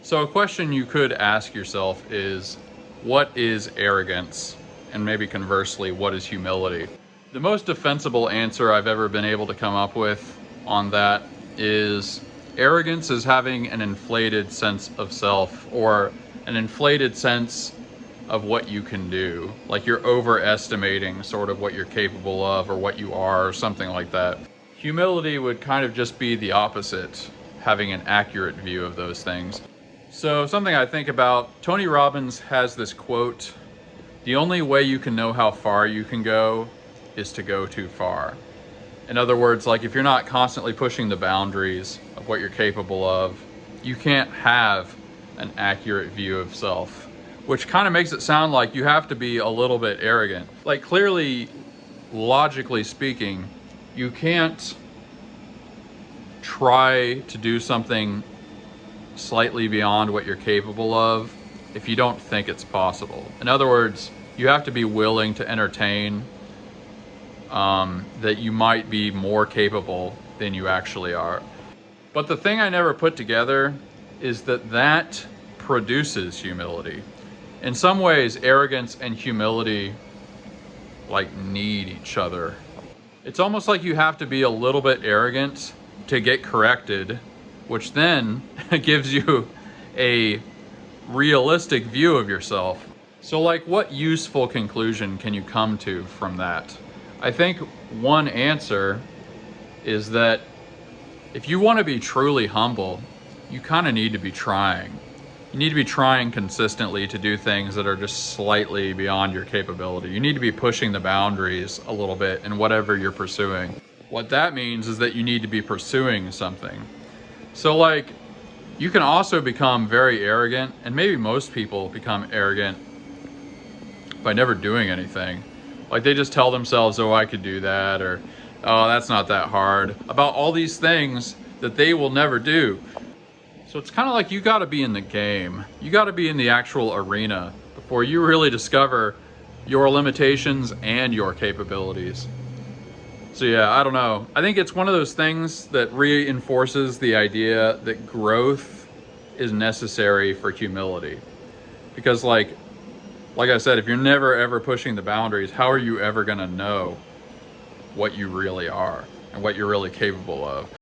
So a question you could ask yourself is, what is arrogance? And maybe conversely, what is humility? The most defensible answer I've ever been able to come up with on that is arrogance is having an inflated sense of self, or an inflated sense of what you can do. Like you're overestimating sort of what you're capable of or what you are, or something like that. Humility would kind of just be the opposite, having an accurate view of those things. So something I think about, Tony Robbins has this quote, "The only way you can know how far you can go is to go too far." In other words, like if you're not constantly pushing the boundaries of what you're capable of, you can't have an accurate view of self, which kind of makes it sound like you have to be a little bit arrogant. Like clearly, logically speaking, you can't try to do something slightly beyond what you're capable of if you don't think it's possible. In other words, you have to be willing to entertain that you might be more capable than you actually are. But the thing I never put together is that produces humility. In some ways, arrogance and humility like need each other. It's almost like you have to be a little bit arrogant to get corrected, which then gives you a realistic view of yourself. So like, what useful conclusion can you come to from that? I think one answer is that if you want to be truly humble, you kind of need to be trying. You need to be trying consistently to do things that are just slightly beyond your capability. You need to be pushing the boundaries a little bit in whatever you're pursuing. What that means is that you need to be pursuing something. So like, you can also become very arrogant, and maybe most people become arrogant by never doing anything. Like they just tell themselves, oh, I could do that, or oh, that's not that hard, about all these things that they will never do. So it's kind of like you got to be in the game. You got to be in the actual arena before you really discover your limitations and your capabilities. So yeah, I don't know. I think it's one of those things that reinforces the idea that growth is necessary for humility. Because like I said, if you're never ever pushing the boundaries, how are you ever gonna know what you really are and what you're really capable of?